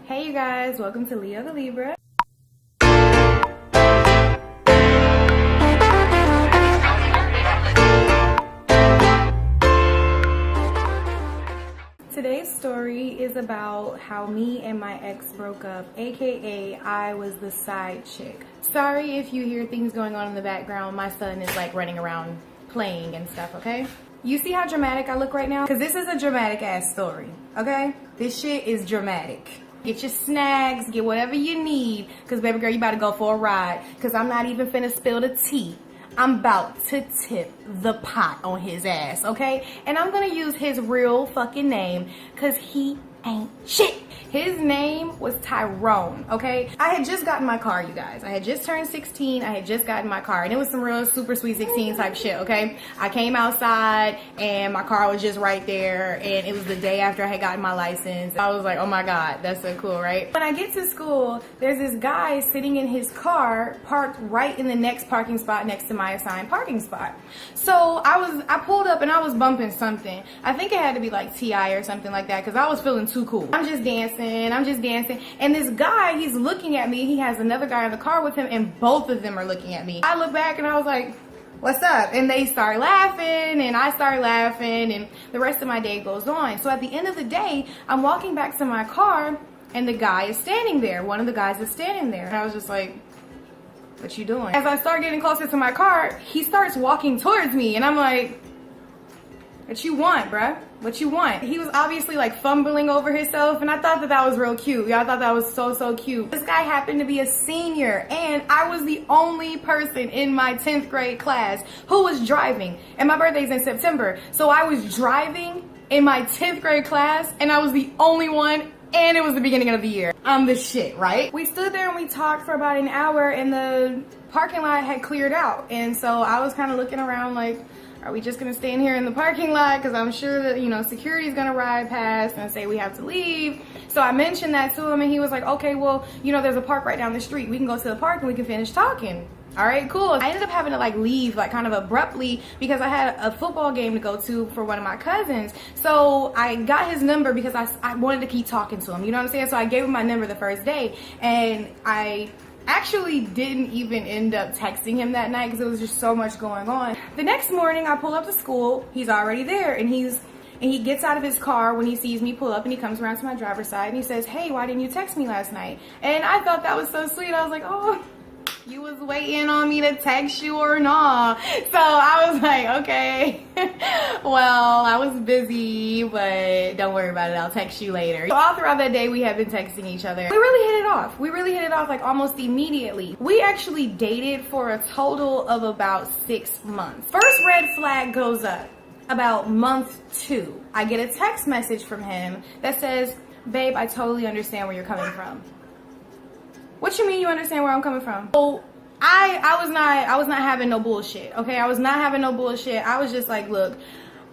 Hey you guys, welcome to Leo the Libra. Today's story is about how me and my ex broke up, aka I was the side chick. Sorry if you hear things going on in the background. My son is like running around playing and stuff, okay? You see how dramatic I look right now? Because this is a dramatic ass story, okay? This shit is dramatic. Get your snacks, get whatever you need, because baby girl, you about to go for a ride. Because I'm not even finna spill the tea. I'm about to tip the pot on his ass, okay? And I'm gonna use his real fucking name, because he ain't shit. His name was Tyrone, okay? I had just gotten my car, you guys. I had just turned 16. I had just gotten my car, and it was some real super sweet 16 type shit, okay? I came outside, and my car was just right there, and it was the day after I had gotten my license. I was like, oh my God, that's so cool, right? When I get to school, there's this guy sitting in his car, parked right in the next parking spot next to my assigned parking spot. So I pulled up, and I was bumping something. I think it had to be like T.I. or something like that, because I was feeling too cool. I'm just dancing, and this guy, he's looking at me. He has another guy in the car with him, and both of them are looking at me. I look back and I was like, what's up? And they start laughing, and I start laughing, and the rest of my day goes on. So at the end of the day, I'm walking back to my car, and the guy is standing there. One of the guys is standing there, and I was just like, what you doing? As I start getting closer to my car, he starts walking towards me, and I'm like, what you want, bruh? What you want? He was obviously like fumbling over himself, and I thought that was real cute. Y'all thought that was so cute. This guy happened to be a senior, and I was the only person in my 10th grade class who was driving. And my birthday's in September. So I was driving in my 10th grade class, and I was the only one, and it was the beginning of the year. I'm the shit, right? We stood there and we talked for about an hour, and the parking lot had cleared out. And so I was kind of looking around like, are we just gonna stand here in the parking lot? Because I'm sure that, you know, security's gonna ride past and say we have to leave. So I mentioned that to him, and he was like, okay, well, you know, there's a park right down the street. We can go to the park and we can finish talking. All right, cool. I ended up having to like leave like kind of abruptly because I had a football game to go to for one of my cousins. So I got his number because I wanted to keep talking to him. You know what I'm saying? So I gave him my number the first day, and I actually didn't even end up texting him that night because it was just so much going on. The next morning I pull up to school, he's already there, and he gets out of his car when he sees me pull up, and he comes around to my driver's side and he says, hey, why didn't you text me last night? And I thought that was so sweet. I was like, oh, you was waiting on me to text you or not? So I was like, okay, well, I was busy, but don't worry about it. I'll text you later. So all throughout that day, we have been texting each other. We really hit it off. We really hit it off like almost immediately. We actually dated for a total of about 6 months. First red flag goes up about month 2. I get a text message from him that says, babe, I totally understand where you're coming from. What you mean you understand where I'm coming from? So I was not having no bullshit, okay? I was not having no bullshit. I was just like, look,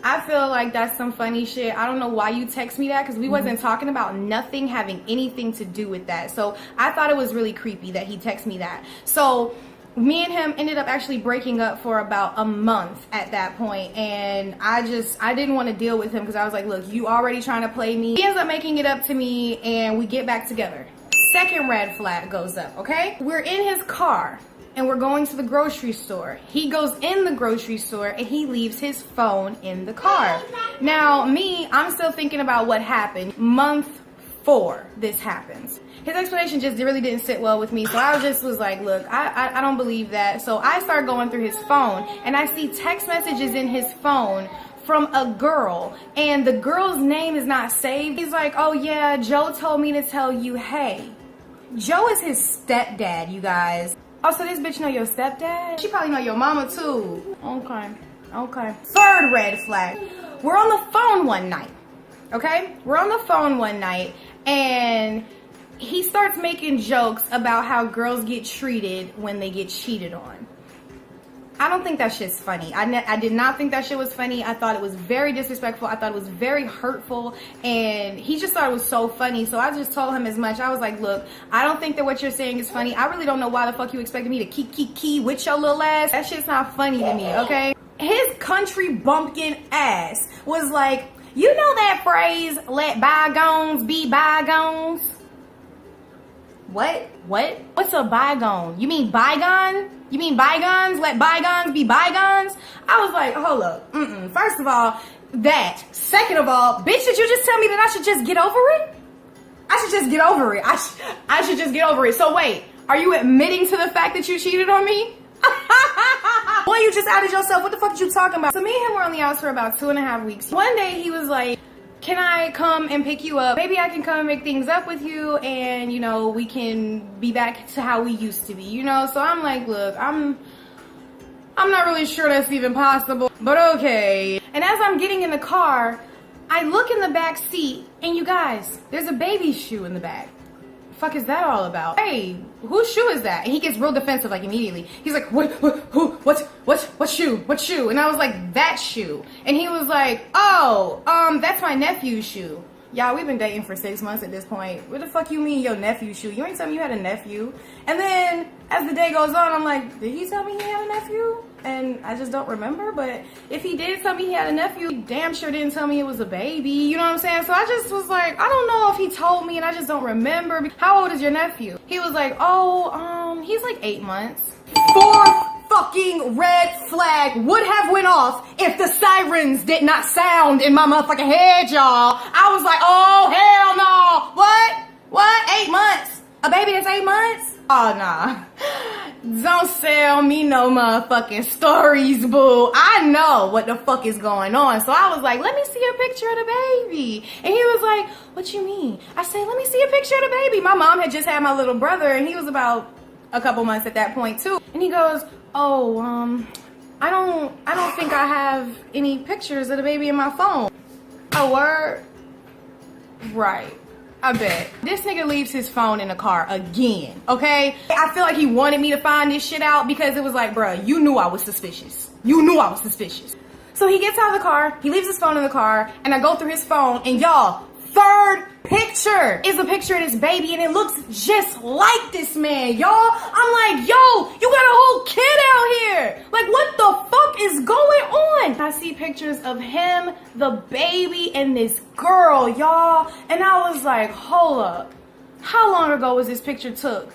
I feel like that's some funny shit. I don't know why you text me that, because we wasn't talking about nothing having anything to do with that. So I thought it was really creepy that he texted me that. So me and him ended up actually breaking up for about a month at that point, and I didn't want to deal with him because I was like, look, you already trying to play me. He ends up making it up to me, and we get back together. Second red flag goes up, okay? We're in his car, and we're going to the grocery store. He goes in the grocery store, and he leaves his phone in the car. Now, I'm still thinking about what happened. Month 4, this happens. His explanation just really didn't sit well with me, so I was like, look, I don't believe that. So I start going through his phone, and I see text messages in his phone from a girl, and the girl's name is not saved. He's like, oh yeah, Joe told me to tell you, hey. Joe is his stepdad, you guys. Oh, so this bitch know your stepdad? She probably know your mama too. Okay. Third red flag. We're on the phone one night, okay? We're on the phone one night, and he starts making jokes about how girls get treated when they get cheated on. I don't think that shit's funny. I did not think that shit was funny. I thought it was very disrespectful. I thought it was very hurtful, and he just thought it was so funny. So I just told him as much. I was like, look, I don't think that what you're saying is funny. I really don't know why the fuck you expected me to key with your little ass. That shit's not funny to me, okay? His country bumpkin ass was like, you know that phrase, let bygones be bygones? What? What's a bygone? You mean bygone? You mean bygones? Let bygones be bygones? I was like, hold up. First of all, that. Second of all, bitch, did you just tell me that I should just get over it? I should just get over it. I should just get over it. So wait, are you admitting to the fact that you cheated on me? Boy, you just outed yourself. What the fuck are you talking about? So me and him were on the outs for about 2.5 weeks. One day he was like, can I come and pick you up? Maybe I can come and make things up with you and, you know, we can be back to how we used to be, you know? So I'm like, look, I'm not really sure that's even possible, but okay. And as I'm getting in the car, I look in the back seat and you guys, there's a baby shoe in the back. Fuck is that all about? Hey, whose shoe is that? And he gets real defensive like immediately. He's like, what shoe? And I was like, that shoe. And he was like, oh, that's my nephew's shoe. Y'all, we've been dating for 6 months at this point. What the fuck you mean your nephew's shoe? You ain't telling me you had a nephew. And then as the day goes on, I'm like, did he tell me he had a nephew? And I just don't remember, but if he did tell me he had a nephew, he damn sure didn't tell me it was a baby, you know what I'm saying? So I just was like, I don't know if he told me and I just don't remember. How old is your nephew? He was like, oh, he's like 8 months. Fourth fucking red flag would have went off if the sirens did not sound in my motherfucking head, y'all. I was like, oh, hell no. What? 8 months? A baby that's 8 months? Oh, nah. Don't sell me no motherfucking stories, boo. I know what the fuck is going on. So I was like, let me see a picture of the baby. And he was like, what you mean? I said, let me see a picture of the baby. My mom had just had my little brother and he was about a couple months at that point too. And he goes, oh, I don't think I have any pictures of the baby in my phone. A word? Right. I bet. This nigga leaves his phone in the car again, okay? I feel like he wanted me to find this shit out because it was like, bruh, you knew I was suspicious. You knew I was suspicious. So he gets out of the car, he leaves his phone in the car, and I go through his phone, and y'all, third picture is a picture of this baby, and it looks just like this man, y'all. I'm like, yo, you got a whole kid out here. Like, what the fuck is going on? I see pictures of him, the baby, and this girl, y'all. And I was like, hold up. How long ago was this picture took?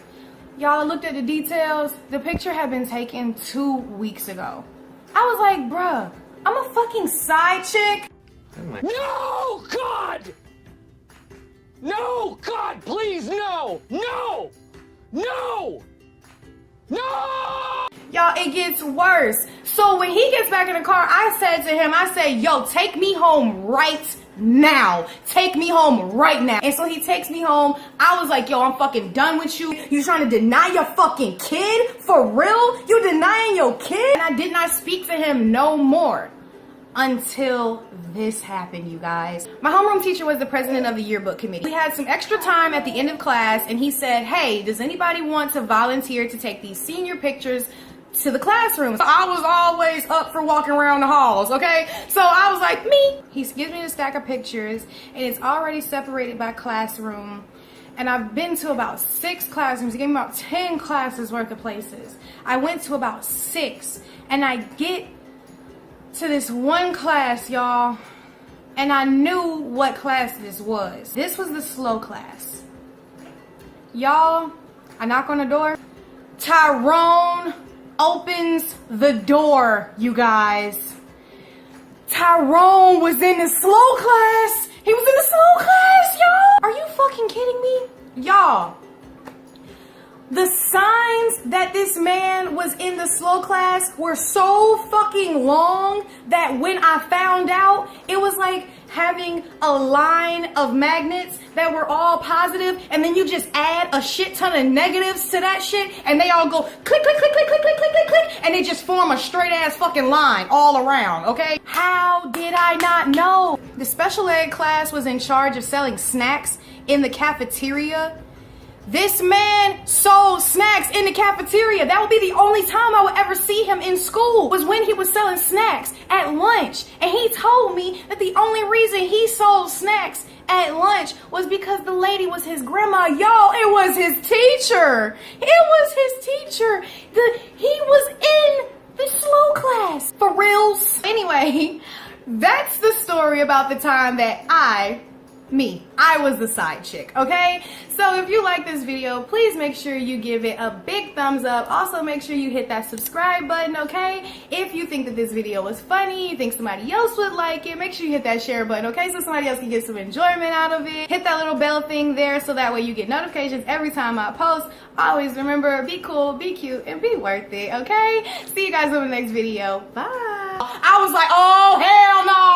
Y'all, I looked at the details. The picture had been taken 2 weeks ago. I was like, bruh, I'm a fucking side chick. No, God! No, God, please, no! No! No! No! Y'all, it gets worse. So when he gets back in the car, I said to him, I said, yo, take me home right now. Take me home right now. And so he takes me home. I was like, yo, I'm fucking done with you. You trying to deny your fucking kid? For real? You denying your kid? And I did not speak to him no more. Until this happened, you guys. My homeroom teacher was the president of the yearbook committee. We had some extra time at the end of class and he said, hey, does anybody want to volunteer to take these senior pictures to the classroom? So I was always up for walking around the halls, okay? So I was like, me. He gives me the stack of pictures and it's already separated by classroom. And I've been to about 6 classrooms. He gave me about 10 classes worth of places. I went to about 6 and I get to this one class, y'all, and I knew what class this was. This was the slow class. Y'all, I knock on the door. Tyrone opens the door, you guys. Tyrone was in the slow class. He was in the slow class, y'all. Are you fucking kidding me? Y'all, the signs that this man was in the slow class were so fucking long that when I found out, it was like having a line of magnets that were all positive and then you just add a shit ton of negatives to that shit and they all go click, click, click, click, click, click, click, click, click, and they just form a straight ass fucking line all around, okay? How did I not know? The special ed class was in charge of selling snacks in the cafeteria. This man sold snacks in the cafeteria. That would be the only time I would ever see him in school was when he was selling snacks at lunch. And he told me that the only reason he sold snacks at lunch was because the lady was his grandma. Y'all, it was his teacher. It was his teacher. He was in the slow class. For reals. Anyway, that's the story about the time that I Me. I was the side chick, okay? So if you like this video, please make sure you give it a big thumbs up. Also, make sure you hit that subscribe button, okay? If you think that this video was funny, you think somebody else would like it, make sure you hit that share button, okay? So somebody else can get some enjoyment out of it. Hit that little bell thing there so that way you get notifications every time I post. Always remember, be cool, be cute, and be worth it, okay? See you guys in the next video. Bye. I was like, oh, hell no!